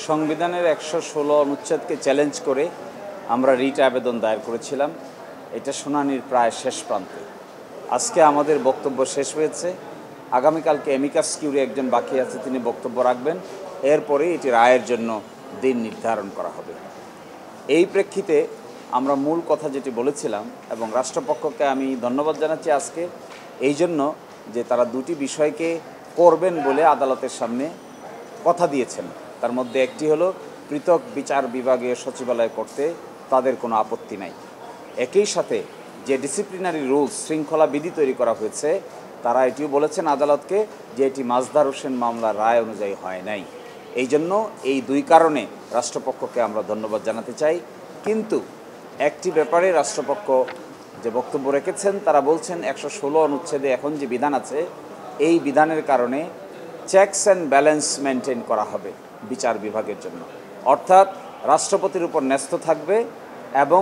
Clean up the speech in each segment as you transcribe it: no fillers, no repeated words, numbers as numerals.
সংবিধানের ১১৬ অনুচ্ছেদকে চ্যালেঞ্জ করে আমরা রিট আবেদন দায়ের করেছিলাম। এটা শুনানির প্রায় শেষ প্রান্তে। আজকে আমাদের বক্তব্য শেষ হয়েছে। আগামীকালকে অ্যামিকাস কিউরি একজন বাকি আছে, তিনি বক্তব্য রাখবেন। এরপরে এটি রায়ের জন্য দিন নির্ধারণ করা হবে। এই প্রেক্ষিতে আমরা মূল কথা যেটি বলেছিলাম, এবং রাষ্ট্রপক্ষকে আমি ধন্যবাদ জানাচ্ছি আজকে এই জন্য যে তারা দুটি বিষয়কে করবেন বলে আদালতের সামনে কথা দিয়েছেন। তার মধ্যে একটি হলো পৃথক বিচার বিভাগীয় সচিবালয় করতে তাদের কোনো আপত্তি নাই। একই সাথে যে ডিসিপ্লিনারি রুলস, শৃঙ্খলা বিধি তৈরি করা হয়েছে, তারা এটিও বলেছেন আদালতকে যে এটি মাজদার হোসেন মামলার রায় অনুযায়ী হয় নাই। এই জন্য এই দুই কারণে রাষ্ট্রপক্ষকে আমরা ধন্যবাদ জানাতে চাই। কিন্তু একটি ব্যাপারে রাষ্ট্রপক্ষ যে বক্তব্য রেখেছেন, তারা বলছেন ১১৬ অনুচ্ছেদে এখন যে বিধান আছে, এই বিধানের কারণে চেকস অ্যান্ড ব্যালেন্স মেনটেন করা হবে বিচার বিভাগের জন্য। অর্থাৎ রাষ্ট্রপতির উপর ন্যস্ত থাকবে এবং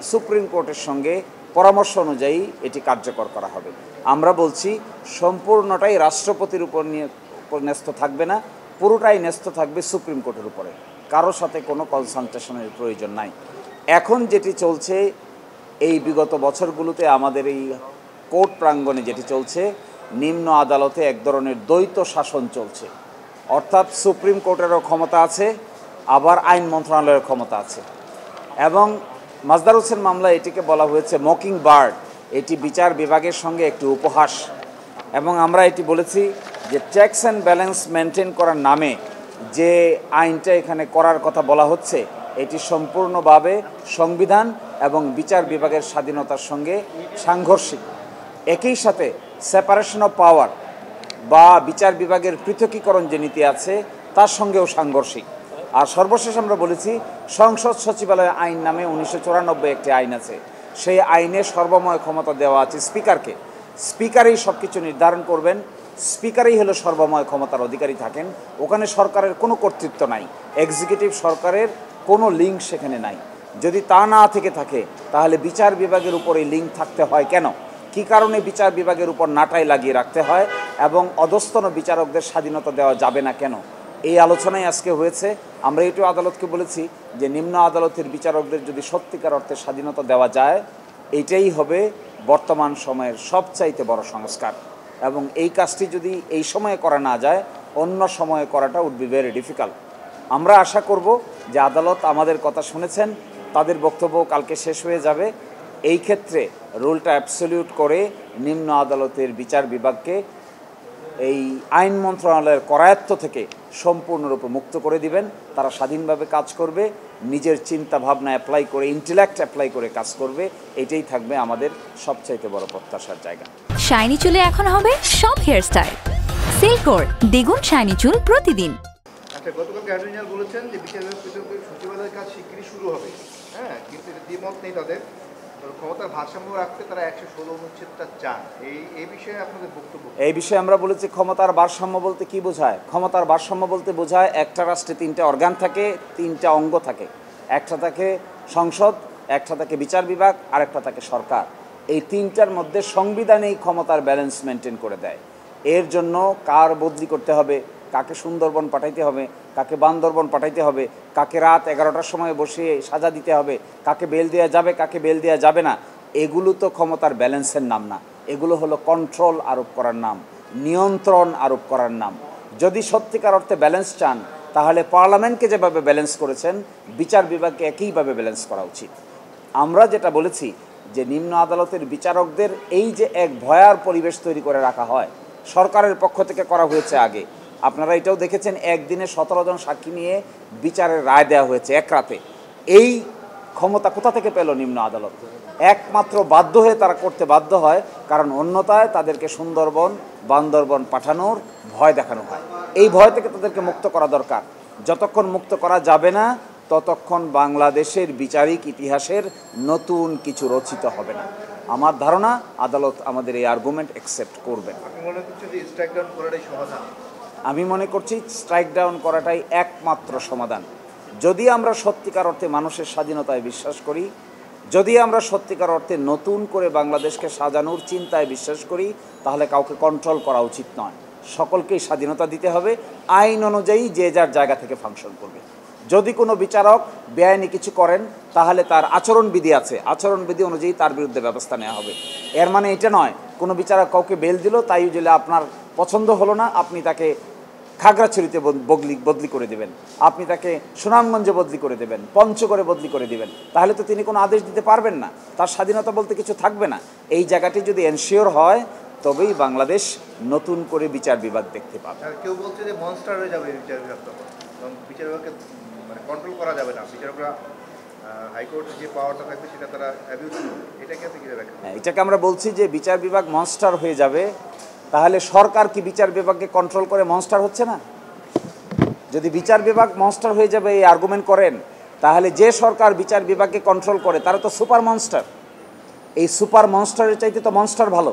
সুপ্রিম কোর্টের সঙ্গে পরামর্শ অনুযায়ী এটি কার্যকর করা হবে। আমরা বলছি সম্পূর্ণটাই রাষ্ট্রপতির উপর ন্যস্ত থাকবে না, পুরোটাই ন্যস্ত থাকবে সুপ্রিম কোর্টের উপরে। কারোর সাথে কোনো কনসালটেশনের প্রয়োজন নাই। এখন যেটি চলছে এই বিগত বছরগুলোতে আমাদের এই কোর্ট প্রাঙ্গণে যেটি চলছে, নিম্ন আদালতে এক ধরনের দ্বৈত শাসন চলছে। অর্থাৎ সুপ্রিম কোর্টেরও ক্ষমতা আছে, আবার আইন মন্ত্রণালয়ের ক্ষমতা আছে। এবং মাজদার হোসেন মামলা এটিকে বলা হয়েছে মকিং বার্ড, এটি বিচার বিভাগের সঙ্গে একটি উপহাস। এবং আমরা এটি বলেছি যে চেকস অ্যান্ড ব্যালেন্স মেনটেন করার নামে যে আইনটা এখানে করার কথা বলা হচ্ছে, এটি সম্পূর্ণভাবে সংবিধান এবং বিচার বিভাগের স্বাধীনতার সঙ্গে সাংঘর্ষিক। একই সাথে সেপারেশন অফ পাওয়ার বা বিচার বিভাগের পৃথকীকরণ যে নীতি আছে, তার সঙ্গেও সাংঘর্ষিক। আর সর্বশেষ আমরা বলেছি সংসদ সচিবালয় আইন নামে ১৯৯৪ একটি আইন আছে, সেই আইনে সর্বময় ক্ষমতা দেওয়া আছে স্পিকারকে। স্পিকারই সব কিছু নির্ধারণ করবেন, স্পিকারই হলো সর্বময় ক্ষমতার অধিকারী থাকেন। ওখানে সরকারের কোনো কর্তৃত্ব নাই, এক্সিকিউটিভ সরকারের কোনো লিঙ্ক সেখানে নাই। যদি তা না থেকে থাকে তাহলে বিচার বিভাগের উপর এই লিঙ্ক থাকতে হয় কেন? কী কারণে বিচার বিভাগের উপর নাটাই লাগিয়ে রাখতে হয় এবং অধস্তন বিচারকদের স্বাধীনতা দেওয়া যাবে না কেন? এই আলোচনায় আজকে হয়েছে। আমরা এটিও আদালতকে বলেছি যে নিম্ন আদালতের বিচারকদের যদি সত্যিকার অর্থে স্বাধীনতা দেওয়া যায়, এইটাই হবে বর্তমান সময়ের সবচাইতে বড় সংস্কার। এবং এই কাজটি যদি এই সময়ে করা না যায়, অন্য সময়ে করাটা উড বি ভেরি ডিফিকাল্ট। আমরা আশা করব যে আদালত আমাদের কথা শুনেছেন, তাদের বক্তব্য কালকে শেষ হয়ে যাবে। এই ক্ষেত্রে রুলটা অ্যাবসলিউট করে নিম্ন আদালতের বিচার বিভাগকে এই আইন মন্ত্রণালয়ের করায়ত্ত থেকে সম্পূর্ণরূপে মুক্ত করে দিবেন। তারা স্বাধীনভাবে কাজ করবে, নিজের চিন্তা ভাবনা অ্যাপ্লাই করে, ইন্টেলেক্ট অ্যাপ্লাই করে কাজ করবে। এটাই থাকবে আমাদের সবচাইতে বড় প্রত্যাশার জায়গা। শাইনি চুলে এখন হবে সব হেয়ারস্টাইল। সিল্কোর দ্বিগুণ শাইনি চুল প্রতিদিন। আচ্ছা, গতকাল অ্যাটর্নি জেনারেল বলেছেন যে বিচার সচিবালয়ের কাজ শিগগিরই শুরু হবে। হ্যাঁ, কিন্তু দ্বিমত নেই তাদের। ক্ষমতার ভারসাম্য রাখতে তারা ১১৬ অনুচ্ছেদটা চান। এই বিষয়ে আপনাদের বক্তব্য? এই বিষয়ে আমরা বলেছি ক্ষমতার ভারসাম্য বলতে কি বোঝায়? ক্ষমতার ভারসাম্য বলতে বোঝায় একটা রাষ্ট্রে ৩টা অর্গান থাকে, ৩টা অঙ্গ থাকে। একটা থাকে সংসদ, একটা থাকে বিচার বিভাগ, আর একটা থাকে সরকার। এই ৩টার মধ্যে সংবিধান এই ক্ষমতার ব্যালেন্স মেনটেন করে দেয়। এর জন্য কার বদলি করতে হবে, কাকে সুন্দরবন পাঠাইতে হবে, কাকে বান্দরবন পাঠাইতে হবে, কাকে রাত 11টার সময় বসিয়ে সাজা দিতে হবে, কাকে বেল দেওয়া যাবে, কাকে বেল দেওয়া যাবে না, এগুলো তো ক্ষমতার ব্যালেন্সের নাম না। এগুলো হলো কন্ট্রোল আরোপ করার নাম, নিয়ন্ত্রণ আরোপ করার নাম। যদি সত্যিকার অর্থে ব্যালেন্স চান, তাহলে পার্লামেন্টকে যেভাবে ব্যালেন্স করেছেন, বিচার বিভাগকে একইভাবে ব্যালেন্স করা উচিত। আমরা যেটা বলেছি যে নিম্ন আদালতের বিচারকদের এই যে এক ভয়ার পরিবেশ তৈরি করে রাখা হয়, সরকারের পক্ষ থেকে করা হয়েছে আগে। আপনারা এটাও দেখেছেন, একদিনে 17 জন সাক্ষী নিয়ে বিচারের রায় দেওয়া হয়েছে এক রাতে। এই ক্ষমতা কোথা থেকে পেল নিম্ন আদালত? একমাত্র বাধ্য হয়ে তারা করতে বাধ্য হয়, কারণ অন্যথায় তাদেরকে সুন্দরবন, বান্দরবন পাঠানোর ভয় দেখানো হয়। এই ভয় থেকে তাদেরকে মুক্ত করা দরকার। যতক্ষণ মুক্ত করা যাবে না, ততক্ষণ বাংলাদেশের বিচারিক ইতিহাসের নতুন কিছু রচিত হবে না। আমার ধারণা আদালত আমাদের এই আর্গুমেন্ট অ্যাকসেপ্ট করবেন। আমি মনে করছি স্ট্রাইক ডাউন করাটাই একমাত্র সমাধান। যদি আমরা সত্যিকার অর্থে মানুষের স্বাধীনতায় বিশ্বাস করি, যদি আমরা সত্যিকার অর্থে নতুন করে বাংলাদেশকে সাজানোর চিন্তায় বিশ্বাস করি, তাহলে কাউকে কন্ট্রোল করা উচিত নয়। সকলকেই স্বাধীনতা দিতে হবে, আইন অনুযায়ী যে যার জায়গা থেকে ফাংশন করবে। যদি কোনো বিচারক বেআইনি কিছু করেন তাহলে তার আচরণবিধি আছে, আচরণবিধি অনুযায়ী তার বিরুদ্ধে ব্যবস্থা নেওয়া হবে। এর মানে এটা নয় কোনো বিচারক কাউকে বেল দিল, তাই যদি আপনার পছন্দ হলো না আপনি তাকে খাগড়াছড়িতে বদলি করে দেবেন, আপনি তাকে সুনামগঞ্জে বদলি করে দেবেন, পঞ্চগড়ে বদলি করে দেবেন, তাহলে তো তিনি কোনো আদেশ দিতে পারবেন না, তার স্বাধীনতা বলতে কিছু থাকবে না। এই জায়গাটি যদি এনশিওর হয় তবেই বাংলাদেশ নতুন করে বিচার বিভাগ দেখতে পাবে। কেউ বলছে যে মনস্টার হয়ে যাবে বিচার বিভাগ, তখন বিচার বিভাগকে মানে কন্ট্রোল করা যাবে না, বিচারকরা হাইকোর্টের যে পাওয়ারটা থাকবে সেটা তারা অ্যাবিউজ করবে, এটাকে আপনি কীভাবে দেখেন? হ্যাঁ, এটাকে আমরা বলছি যে বিচার বিভাগ মনস্টার হয়ে যাবে। তাহলে সরকার কি বিচার বিভাগকে কন্ট্রোল করে মনস্টার হচ্ছে না? যদি বিচার বিভাগ মনস্টার হয়ে যাবে এই আর্গুমেন্ট করেন, তাহলে যে সরকার বিচার বিভাগকে কন্ট্রোল করে তারা তো সুপার মনস্টার। এই সুপার মনস্টারের চাইতে তো মনস্টার ভালো।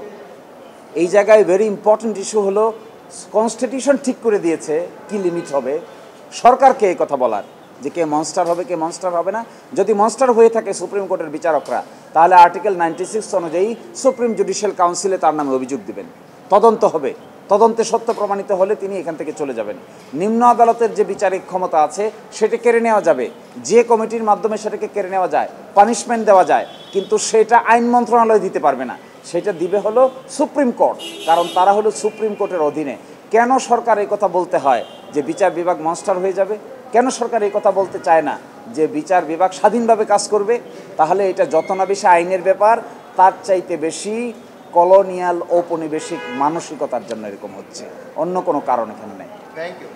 এই জায়গায় ভেরি ইম্পর্টেন্ট ইস্যু হলো কনস্টিটিউশন ঠিক করে দিয়েছে কি লিমিট হবে, সরকারকে এই কথা বলার যে কে মনস্টার হবে কে মনস্টার হবে না। যদি মনস্টার হয়ে থাকে সুপ্রিম কোর্টের বিচারকরা, তাহলে আর্টিকেল 96 অনুযায়ী সুপ্রিম জুডিশিয়াল কাউন্সিলে তার নামে অভিযোগ দেবেন, তদন্ত হবে, তদন্তে সত্য প্রমাণিত হলে তিনি এখান থেকে চলে যাবেন। নিম্ন আদালতের যে বিচারিক ক্ষমতা আছে সেটা কেড়ে নেওয়া যাবে, যে কমিটির মাধ্যমে সেটাকে কেড়ে নেওয়া যায়, পানিশমেন্ট দেওয়া যায়, কিন্তু সেটা আইন মন্ত্রণালয় দিতে পারবে না, সেটা দিবে হলো সুপ্রিম কোর্ট, কারণ তারা হলো সুপ্রিম কোর্টের অধীনে। কেন সরকার এই কথা বলতে হয় যে বিচার বিভাগ মনস্টার হয়ে যাবে? কেন সরকার এই কথা বলতে চায় না যে বিচার বিভাগ স্বাধীনভাবে কাজ করবে? তাহলে এটা যত না বেশি আইনের ব্যাপার, তার চাইতে বেশি কলোনিয়াল ঔপনিবেশিক মানসিকতার জন্য এরকম হচ্ছে, অন্য কোনো কারণ এখানে নেই। Thank you.